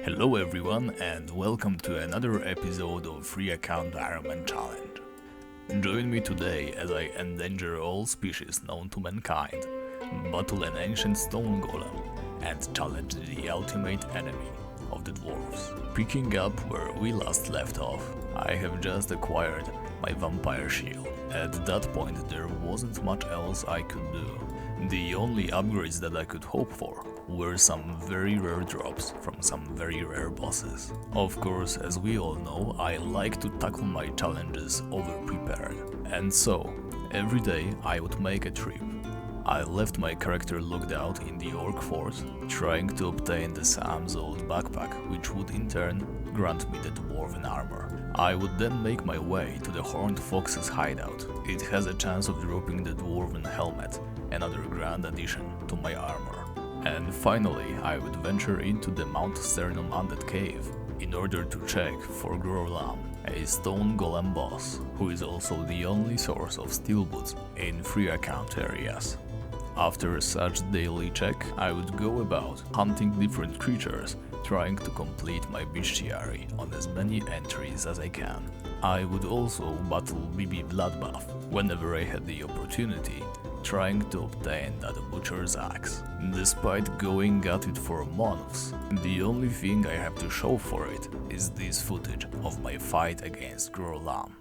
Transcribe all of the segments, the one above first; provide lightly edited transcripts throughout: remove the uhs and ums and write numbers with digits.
Hello everyone and welcome to another episode of Free Account Ironman Challenge. Join me today as I endanger all species known to mankind, battle an ancient stone golem, and challenge the ultimate enemy of the dwarves. Picking up where we last left off, I have just acquired my vampire shield. At that point there wasn't much else I could do. The only upgrades that I could hope for were some very rare drops from some very rare bosses. Of course, as we all know, I like to tackle my challenges over-prepared. And so, every day I would make a trip. I left my character locked out in the orc fort, trying to obtain the Sam's old backpack, which would in turn grant me the dwarven armor. I would then make my way to the Horned Fox's hideout. It has a chance of dropping the dwarven helmet, another grand addition to my armor. And finally, I would venture into the Mount Sternum Undead Cave in order to check for Golem, a stone golem boss, who is also the only source of steel boots in free account areas. After such daily check, I would go about hunting different creatures, trying to complete my bestiary on as many entries as I can. I would also battle BB Bloodbath whenever I had the opportunity, trying to obtain that butcher's axe. Despite going at it for months, the only thing I have to show for it is this footage of my fight against Golem.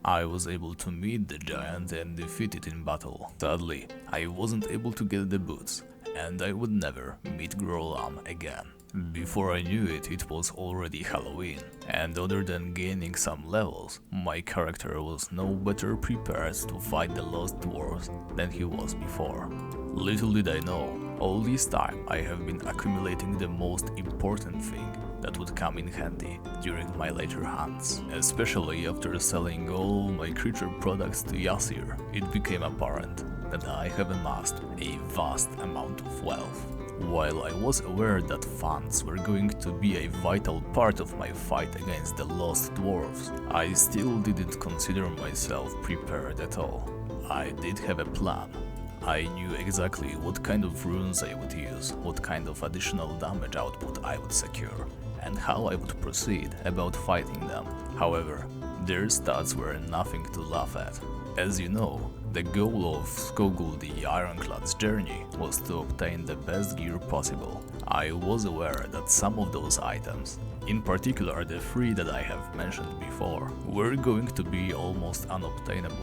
I was able to meet the giant and defeat it in battle. Sadly, I wasn't able to get the boots, and I would never meet Golem again. Before I knew it, it was already Halloween, and other than gaining some levels, my character was no better prepared to fight the lost dwarves than he was before. Little did I know, all this time I have been accumulating the most important thing that would come in handy during my later hunts. Especially after selling all my creature products to Yasir, it became apparent that I have amassed a vast amount of wealth. While I was aware that funds were going to be a vital part of my fight against the lost dwarves, I still didn't consider myself prepared at all. I did have a plan. I knew exactly what kind of runes I would use, what kind of additional damage output I would secure, and how I would proceed about fighting them. However, their stats were nothing to laugh at. As you know, the goal of Skogul the Ironclad's journey was to obtain the best gear possible. I was aware that some of those items, in particular the three that I have mentioned before, were going to be almost unobtainable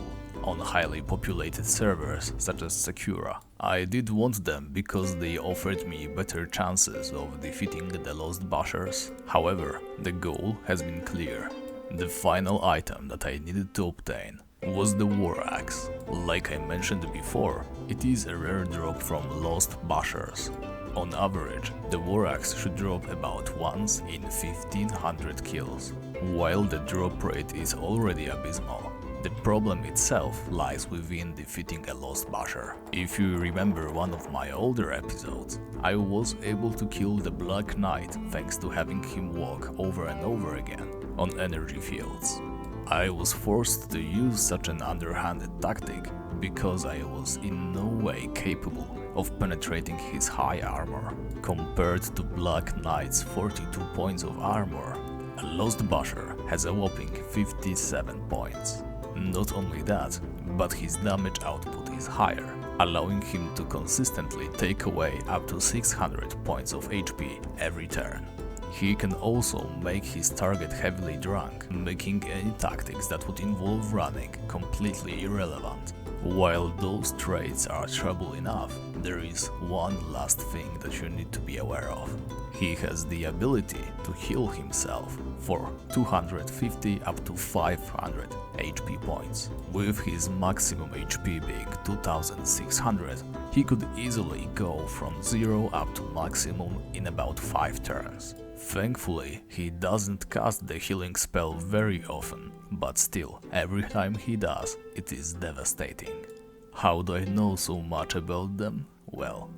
on highly populated servers such as Sakura. I did want them because they offered me better chances of defeating the Lost Bashers. However, the goal has been clear. The final item that I needed to obtain was the War Axe. Like I mentioned before, it is a rare drop from Lost Bashers. On average, the War Axe should drop about once in 1500 kills. While the drop rate is already abysmal, the problem itself lies within defeating a Lost Basher. If you remember one of my older episodes, I was able to kill the Black Knight thanks to having him walk over and over again on energy fields. I was forced to use such an underhanded tactic because I was in no way capable of penetrating his high armor. Compared to Black Knight's 42 points of armor, a Lost Basher has a whopping 57 points. Not only that, but his damage output is higher, allowing him to consistently take away up to 600 points of HP every turn. He can also make his target heavily drunk, making any tactics that would involve running completely irrelevant. While those traits are trouble enough, there is one last thing that you need to be aware of. He has the ability to heal himself for 250 up to 500 HP points. With his maximum HP being 2600, he could easily go from 0 up to maximum in about 5 turns. Thankfully, he doesn't cast the healing spell very often, but still, every time he does, it is devastating. How do I know so much about them? Well,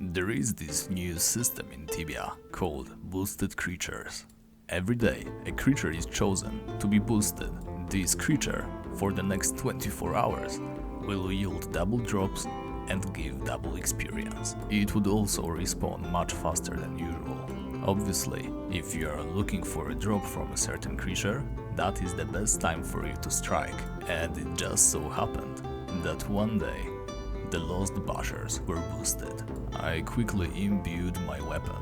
there is this new system in Tibia called boosted creatures. Every day, a creature is chosen to be boosted. This creature, for the next 24 hours, will yield double drops and give double experience. It would also respawn much faster than usual. Obviously, if you are looking for a drop from a certain creature, that is the best time for you to strike, and it just so happened that one day the Lost Bashers were boosted. I quickly imbued my weapon,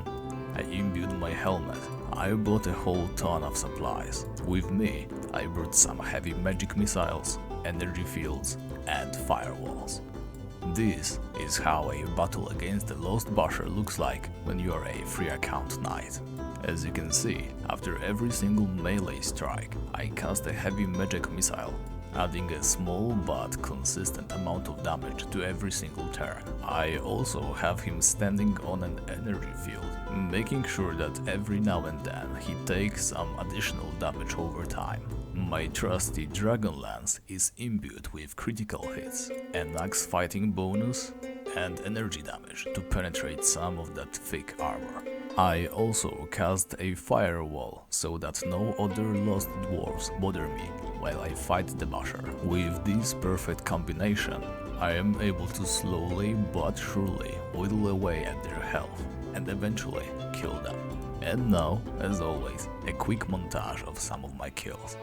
I imbued my helmet, I bought a whole ton of supplies. With me, I brought some heavy magic missiles, energy fields and firewalls. This is how a battle against the Lost Basher looks like when you are a free account knight. As you can see, after every single melee strike, I cast a heavy magic missile, adding a small but consistent amount of damage to every single turn. I also have him standing on an energy field, making sure that every now and then he takes some additional damage over time. My trusty Dragon Lance is imbued with critical hits, an axe fighting bonus, and energy damage to penetrate some of that thick armor. I also cast a firewall so that no other lost dwarves bother me while I fight the basher. With this perfect combination, I am able to slowly but surely whittle away at their health and eventually kill them. And now, as always, a quick montage of some of my kills.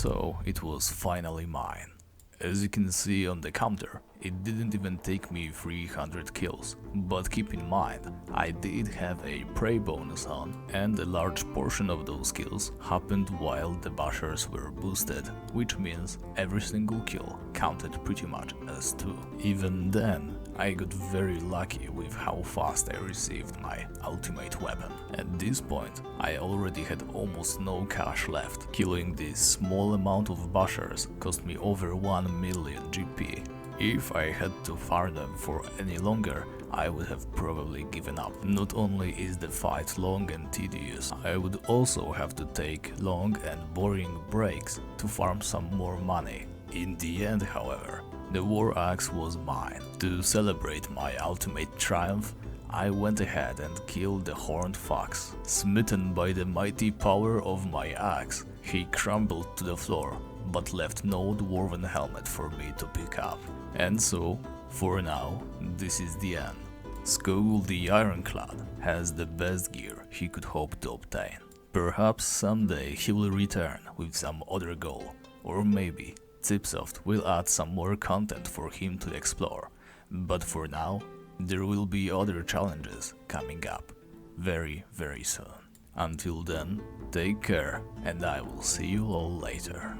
So it was finally mine. As you can see on the counter, it didn't even take me 300 kills, but keep in mind, I did have a prey bonus on, and a large portion of those kills happened while the bashers were boosted, which means every single kill counted pretty much as 2. Even then, I got very lucky with how fast I received my ultimate weapon. At this point, I already had almost no cash left. Killing this small amount of bashers cost me over 1 million GP. If I had to farm them for any longer, I would have probably given up. Not only is the fight long and tedious, I would also have to take long and boring breaks to farm some more money. In the end, however, the war axe was mine. To celebrate my ultimate triumph, I went ahead and killed the horned fox. Smitten by the mighty power of my axe, he crumbled to the floor, but left no dwarven helmet for me to pick up. And so, for now, this is the end. Skogul the Ironclad has the best gear he could hope to obtain. Perhaps someday he will return with some other goal, or maybe Tipsoft will add some more content for him to explore. But for now, there will be other challenges coming up very soon. Until then, take care, and I will see you all later.